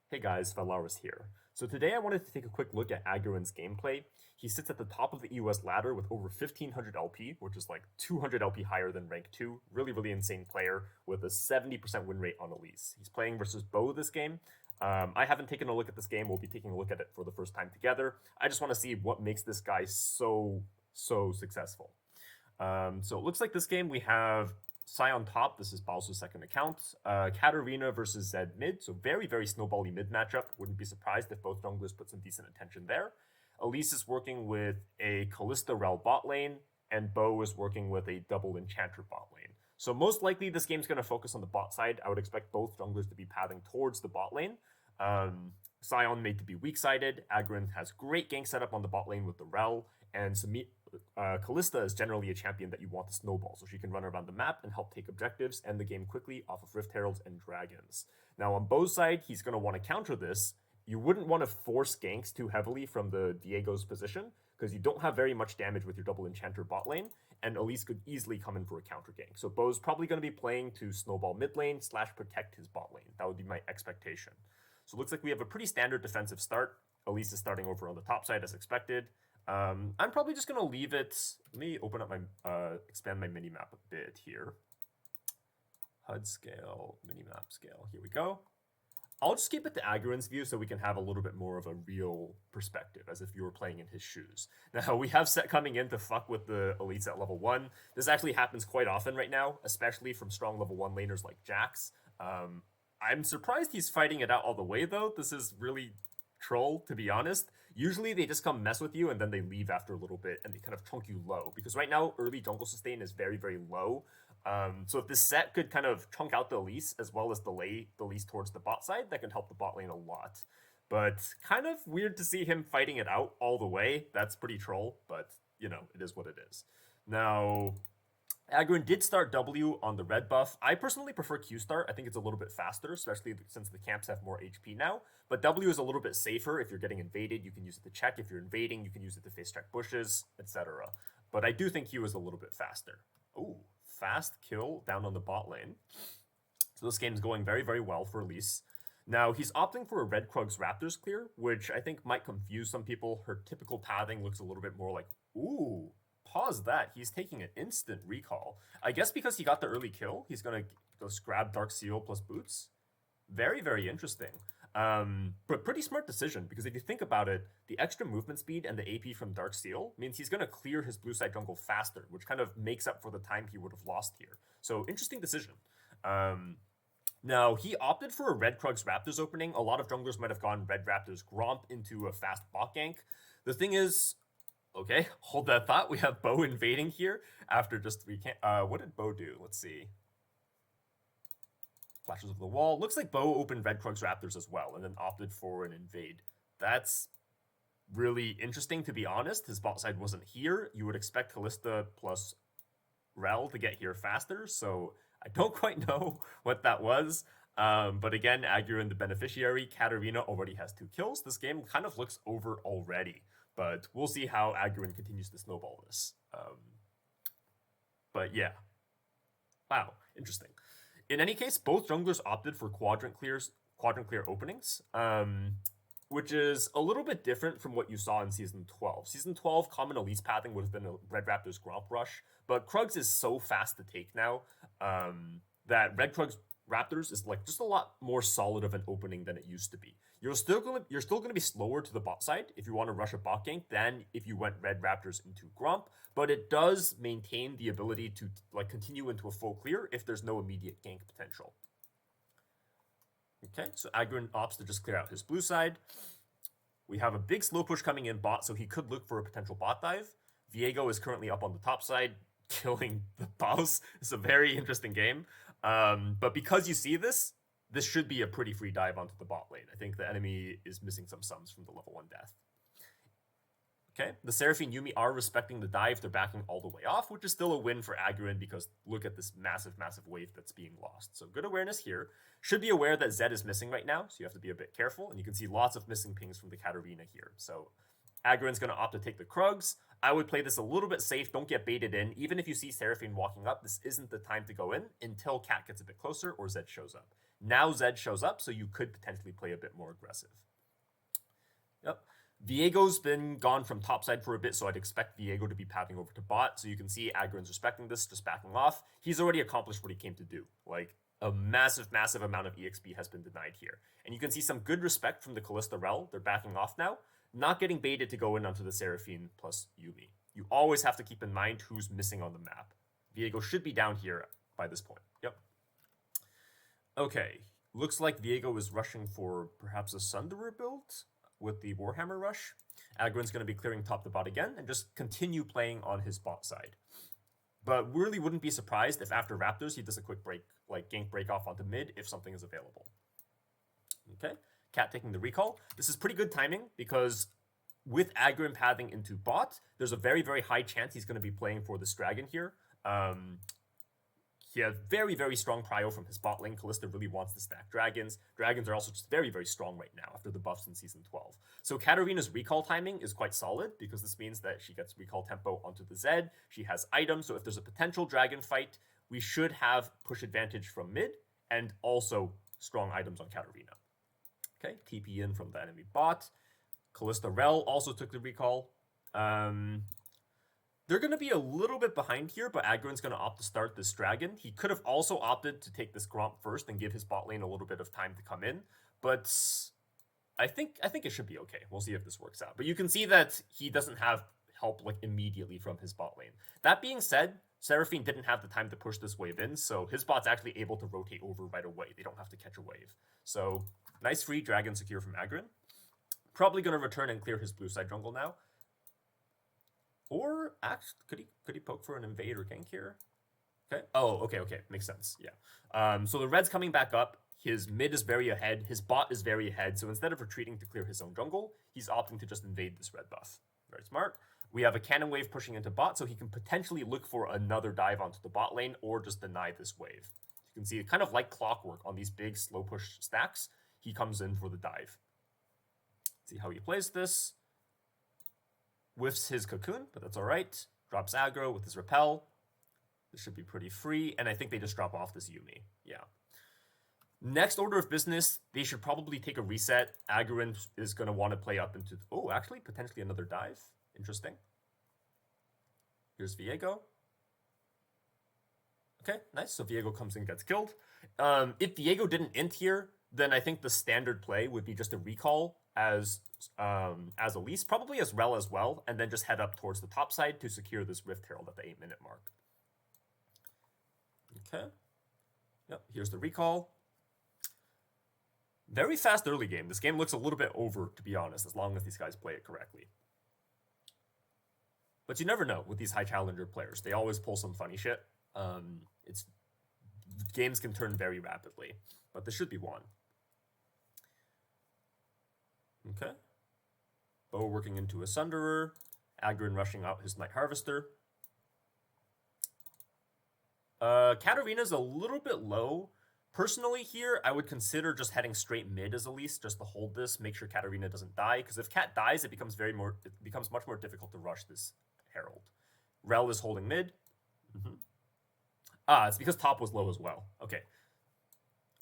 Hey guys, Valaris here. So today I wanted to take a quick look at Agurin's gameplay. He sits at the top of the EUS ladder with over 1500 LP, which is like 200 LP higher than rank 2. Really insane player with a 70% win rate on Elise. He's playing versus Bo this game. I haven't taken a look at this game. We'll be taking a look at it for the first time together. I just want to see what makes this guy so successful. So it looks like this game we have Sai on top. This is Balsu's second account. Katarina versus Zed mid. So very snowbally mid matchup. Wouldn't be surprised if both junglers put some decent attention there. Elise is working with a Kalista Rel bot lane, and Bo is working with a double enchanter bot lane. So most likely this game's going to focus on the bot side. I would expect both junglers to be pathing towards the bot lane. Sion made to be weak-sided. Agurin has great gank setup on the bot lane with the Rel, and Kalista is generally a champion that you want to snowball, so she can run around the map and help take objectives, end the game quickly off of Rift Heralds and Dragons. Now on Bo's side, he's going to want to counter this. You wouldn't want to force ganks too heavily from the Viego's position, because you don't have very much damage with your double enchanter bot lane, and Elise could easily come in for a counter gank. So Bo's probably going to be playing to snowball mid lane / protect his bot lane. That would be my expectation. So it looks like we have a pretty standard defensive start. Elise is starting over on the top side as expected. I'm probably just going to leave it. Let me open up my, expand my minimap a bit here. HUD scale, minimap scale. Here we go. I'll just keep it to Agurin's view so we can have a little bit more of a real perspective, as if you were playing in his shoes. Now, we have Set coming in to fuck with the elites at level 1. This actually happens quite often right now, especially from strong level 1 laners like Jax. I'm surprised he's fighting it out all the way, though. This is really troll, to be honest. Usually they just come mess with you and then they leave after a little bit and they kind of chunk you low, because right now early jungle sustain is very low. So if this set could kind of chunk out the Elise as well as delay the Elise towards the bot side, that can help the bot lane a lot. But kind of weird to see him fighting it out all the way. That's pretty troll, but you know, it is what it is. Now, Agurin did start W on the red buff. I personally prefer Q start. I think it's a little bit faster, especially since the camps have more HP now. But W is a little bit safer. If you're getting invaded, you can use it to check. If you're invading, you can use it to face check bushes, etc. But I do think Q is a little bit faster. Ooh, fast kill down on the bot lane. So this game's going very well for Elise. Now, he's opting for a Red Krugs Raptors clear, which I think might confuse some people. Her typical pathing looks a little bit more like, ooh, pause that. He's taking an instant recall. I guess because he got the early kill, he's going to just grab Dark Seal plus boots. Very interesting. But pretty smart decision, because if you think about it, the extra movement speed and the AP from Dark Seal means he's going to clear his blue side jungle faster, which kind of makes up for the time he would have lost here. So interesting decision. Now, he opted for a Red Krugs Raptors opening. A lot of junglers might have gone Red Raptors Gromp into a fast bot gank. The thing is, okay, hold that thought. We have Bo invading here after just 3 what did Bo do? Let's see. Flashes of the wall. Looks like Bo opened Red Krugs Raptors as well and then opted for an invade. That's really interesting, to be honest. His bot side wasn't here. You would expect Kalista plus Rel to get here faster, so I don't quite know what that was. But again, Agurin the beneficiary. Katarina already has 2 kills. This game kind of looks over already, but we'll see how Agurin continues to snowball this. But yeah. Wow, interesting. In any case, both junglers opted for quadrant clear openings, which is a little bit different from what you saw in Season 12. Season 12, common Elise pathing would have been a Red Raptors Gromp Rush, but Krugs is so fast to take now that Red Krugs Raptors is like just a lot more solid of an opening than it used to be. You're still gonna be slower to the bot side if you want to rush a bot gank than if you went Red Raptors into Gromp, but it does maintain the ability to like continue into a full clear if there's no immediate gank potential. Okay, so Agurin opts to just clear out his blue side. We have a big slow push coming in bot, so he could look for a potential bot dive. Viego is currently up on the top side, killing the boss. It's a very interesting game. But because you see this should be a pretty free dive onto the bot lane. I think the enemy is missing some sums from the level 1 death. Okay, the Seraphine Yuumi are respecting the dive. They're backing all the way off, which is still a win for Agurin, because look at this massive wave that's being lost. So good awareness here. Should be aware that Zed is missing right now, so you have to be a bit careful. And you can see lots of missing pings from the Katarina here. So Agurin's going to opt to take the Krugs. I would play this a little bit safe. Don't get baited in. Even if you see Seraphine walking up, this isn't the time to go in until Cat gets a bit closer or Zed shows up. Now Zed shows up, so you could potentially play a bit more aggressive. Yep. Viego's been gone from topside for a bit, so I'd expect Viego to be pathing over to bot. So you can see Agurin's respecting this, just backing off. He's already accomplished what he came to do. Like, a massive, massive amount of EXP has been denied here. And you can see some good respect from the Kalista Rel. They're backing off now. Not getting baited to go in onto the Seraphine plus Yumi. You always have to keep in mind who's missing on the map. Viego should be down here by this point. Yep. Okay. Looks like Viego is rushing for perhaps a Sunderer build with the Warhammer rush. Agurin's going to be clearing top to bot again and just continue playing on his bot side. But really wouldn't be surprised if after Raptors he does a quick break, like gank break off onto mid if something is available. Okay, Cat taking the recall. This is pretty good timing because with Agurin pathing into bot, there's a very, very high chance he's going to be playing for this dragon here. He has very, very strong prio from his bot lane. Kalista really wants to stack dragons. Dragons are also just very, very strong right now after the buffs in Season 12. So Katarina's recall timing is quite solid because this means that she gets recall tempo onto the Zed. She has items, so if there's a potential dragon fight, we should have push advantage from mid and also strong items on Katarina. Okay, TP in from the enemy bot. Kalista Rel also took the recall. They're going to be a little bit behind here, but Agurin's going to opt to start this dragon. He could have also opted to take this Gromp first and give his bot lane a little bit of time to come in, but I think it should be okay. We'll see if this works out. But you can see that he doesn't have help like immediately from his bot lane. That being said, Seraphine didn't have the time to push this wave in, so his bot's actually able to rotate over right away. They don't have to catch a wave. So nice free dragon secure from Agurin. Probably going to return and clear his blue side jungle now. Or actually, could he poke for an invade or gank here? Okay. Oh, okay. Makes sense. Yeah. So the red's coming back up. His mid is very ahead. His bot is very ahead. So instead of retreating to clear his own jungle, he's opting to just invade this red buff. Very smart. We have a cannon wave pushing into bot, so he can potentially look for another dive onto the bot lane or just deny this wave. You can see kind of like clockwork on these big slow push stacks. He comes in for the dive. See how he plays this. Whiffs his cocoon, but that's all right. Drops aggro with his repel. This should be pretty free, and I think they just drop off this Yumi. Yeah. Next order of business, they should probably take a reset. Agurin is going to want to play up into... Oh, actually, potentially another dive. Interesting. Here's Viego. Okay, nice. So Viego comes in and gets killed. If Viego didn't int here, then I think the standard play would be just a recall as Elise, probably as Rel as well, and then just head up towards the top side to secure this Rift Herald at the 8-minute mark. Okay. Yep, here's the recall. Very fast early game. This game looks a little bit over, to be honest, as long as these guys play it correctly. But you never know with these high challenger players. They always pull some funny shit. Games can turn very rapidly, but this should be won. Okay. Bo working into a Sunderer. Agurin rushing out his Night Harvester. Katarina's a little bit low. Personally here, I would consider just heading straight mid as Elise, just to hold this, make sure Katarina doesn't die, because if Kat dies, it becomes much more difficult to rush this Herald. Rel is holding mid. It's because top was low as well. Okay.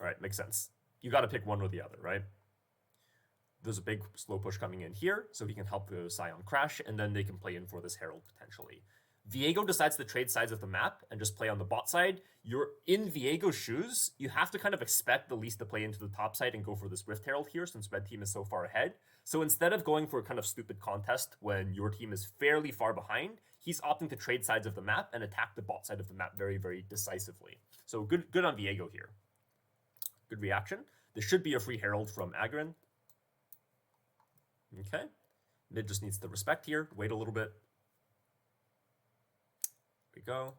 Alright, makes sense. You gotta pick one or the other, right? There's a big slow push coming in here, so he can help the Scion crash, and then they can play in for this Herald potentially. Viego decides to trade sides of the map and just play on the bot side. You're in Viego's shoes. You have to kind of expect the least to play into the top side and go for this Rift Herald here, since red team is so far ahead. So instead of going for a kind of stupid contest when your team is fairly far behind, he's opting to trade sides of the map and attack the bot side of the map very, very decisively. So good on Viego here. Good reaction. This should be a free Herald from Agurin. Okay. Mid just needs the respect here. Wait a little bit. There we go.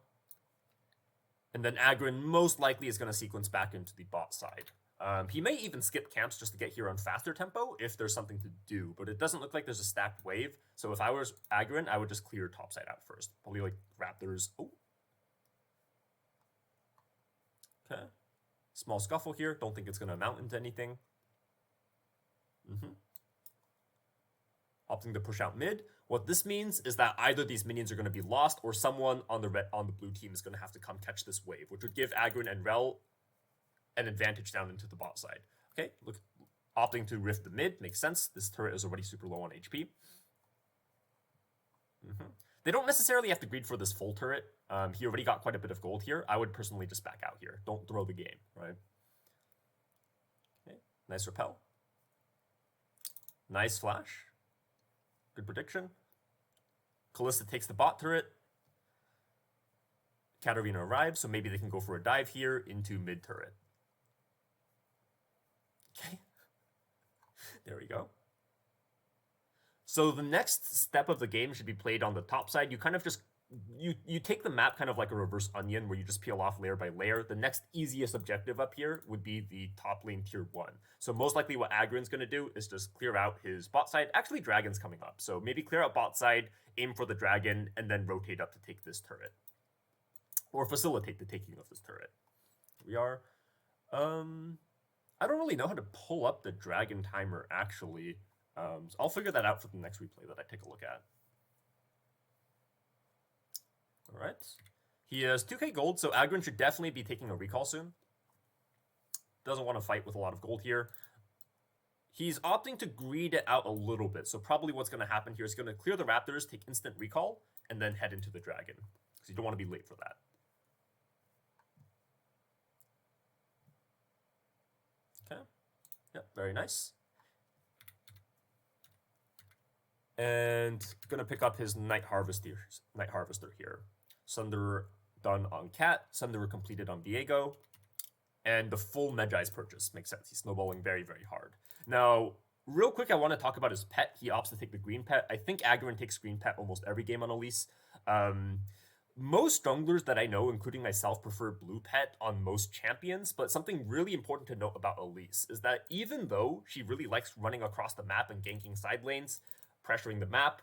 And then Agurin most likely is going to sequence back into the bot side. He may even skip camps just to get here on faster tempo if there's something to do, but it doesn't look like there's a stacked wave. So if I was Agurin, I would just clear top side out first. Probably like Raptors. Oh. Okay. Small scuffle here. Don't think it's going to amount into anything. Opting to push out mid. What this means is that either these minions are going to be lost or someone on the blue team is going to have to come catch this wave, which would give Agurin and Rel an advantage down into the bot side. Okay, look, opting to rift the mid makes sense. This turret is already super low on HP. They don't necessarily have to greed for this full turret. He already got quite a bit of gold here. I would personally just back out here. Don't throw the game, right? Okay, nice repel. Nice flash. Good prediction. Kalista takes the bot turret. Katarina arrives, so maybe they can go for a dive here into mid turret. Okay. There we go. So the next step of the game should be played on the top side. You kind of just, you take the map kind of like a reverse onion where you just peel off layer by layer. The next easiest objective up here would be the top lane tier 1. So most likely what Agurin's going to do is just clear out his bot side. Actually, Dragon's coming up. So maybe clear out bot side, aim for the Dragon, and then rotate up to take this turret. Or facilitate the taking of this turret. Here we are. I don't really know how to pull up the Dragon timer, actually. So I'll figure that out for the next replay that I take a look at. All right. He has 2k gold, so Agurin should definitely be taking a recall soon. Doesn't want to fight with a lot of gold here. He's opting to greed it out a little bit, so probably what's going to happen here is going to clear the Raptors, take instant recall, and then head into the Dragon, because you don't want to be late for that. Okay. Yep, very nice. And gonna pick up his Night Harvester here. Sunder done on Cat, Sunder completed on Viego, and the full Medjai's purchase makes sense. He's snowballing very, very hard. Now, real quick, I want to talk about his pet. He opts to take the green pet. I think Agurin takes green pet almost every game on Elise. Most junglers that I know, including myself, prefer blue pet on most champions, but something really important to note about Elise is that even though she really likes running across the map and ganking side lanes, pressuring the map,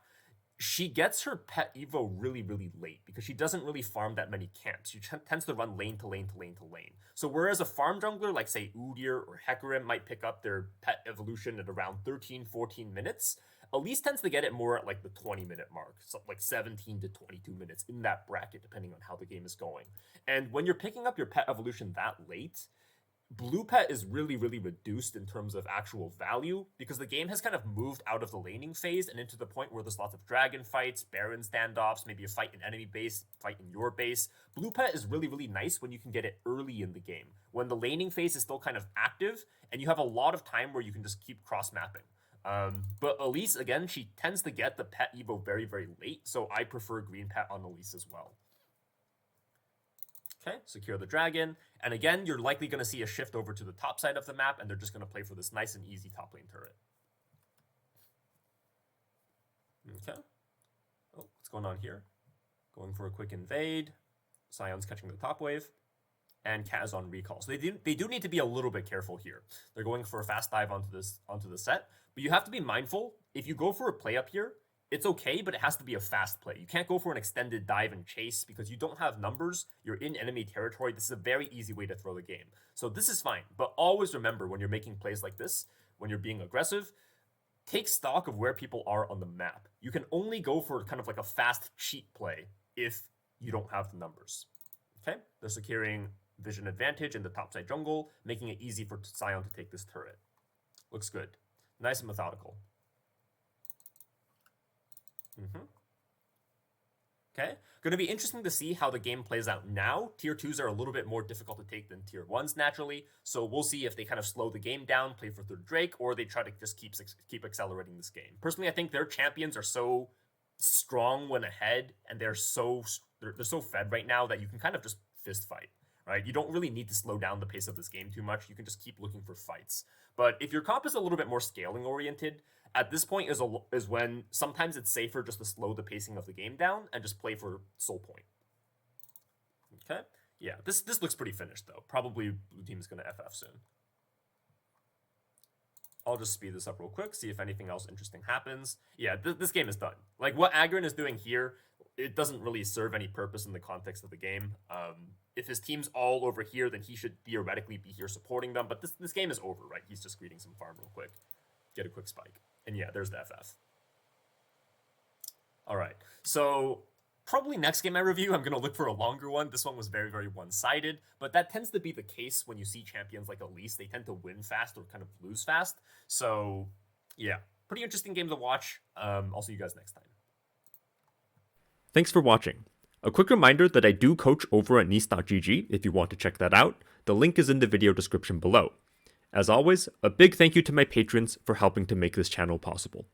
she gets her pet evo really, really late because she doesn't really farm that many camps. She tends to run lane to lane to lane to lane. So whereas a farm jungler like, say, Udyr or Hecarim might pick up their pet evolution at around 13, 14 minutes, Elise tends to get it more at like the 20-minute mark, so like 17 to 22 minutes in that bracket, depending on how the game is going. And when you're picking up your pet evolution that late, blue pet is really, really reduced in terms of actual value because the game has kind of moved out of the laning phase and into the point where there's lots of dragon fights, baron standoffs, maybe a fight in enemy base, fight in your base. Blue pet is really, really nice when you can get it early in the game, when the laning phase is still kind of active and you have a lot of time where you can just keep cross-mapping. But Elise, again, she tends to get the pet evo very, very late, so I prefer green pet on Elise as well. Okay, secure the dragon. And again, you're likely going to see a shift over to the top side of the map, and they're just going to play for this nice and easy top lane turret. Okay. Oh, what's going on here? Going for a quick invade. Sion's catching the top wave. And Cat is on recall. So they do need to be a little bit careful here. They're going for a fast dive onto the set. But you have to be mindful. If you go for a play up here, it's okay, but it has to be a fast play. You can't go for an extended dive and chase because you don't have numbers. You're in enemy territory. This is a very easy way to throw the game. So this is fine. But always remember when you're making plays like this, when you're being aggressive, take stock of where people are on the map. You can only go for kind of like a fast cheat play if you don't have the numbers. Okay, they're securing vision advantage in the topside jungle, making it easy for Sion to take this turret. Looks good. Nice and methodical. Okay, going to be interesting to see how the game plays out now. Tier 2s are a little bit more difficult to take than Tier 1s naturally, so we'll see if they kind of slow the game down, play for third Drake, or they try to just keep accelerating this game. Personally, I think their champions are so strong when ahead, and they're so fed right now that you can kind of just fist fight, right? You don't really need to slow down the pace of this game too much. You can just keep looking for fights. But if your comp is a little bit more scaling oriented, at this point is when sometimes it's safer just to slow the pacing of the game down and just play for soul point. Okay, yeah, this looks pretty finished though. Probably blue team is going to FF soon. I'll just speed this up real quick, see if anything else interesting happens. Yeah, this game is done. Like what Agurin is doing here, it doesn't really serve any purpose in the context of the game. If his team's all over here, then he should theoretically be here supporting them. But this game is over, right? He's just greeting some farm real quick. Get a quick spike. And yeah, there's the FF. All right. So Probably next game I review, I'm going to look for a longer one. This one was very, very one-sided, but that tends to be the case when you see champions like Elise. They tend to win fast or kind of lose fast. So, yeah, pretty interesting game to watch. I'll see you guys next time. Thanks for watching. A quick reminder that I do coach over at nice.gg if you want to check that out. The link is in the video description below. As always, a big thank you to my patrons for helping to make this channel possible.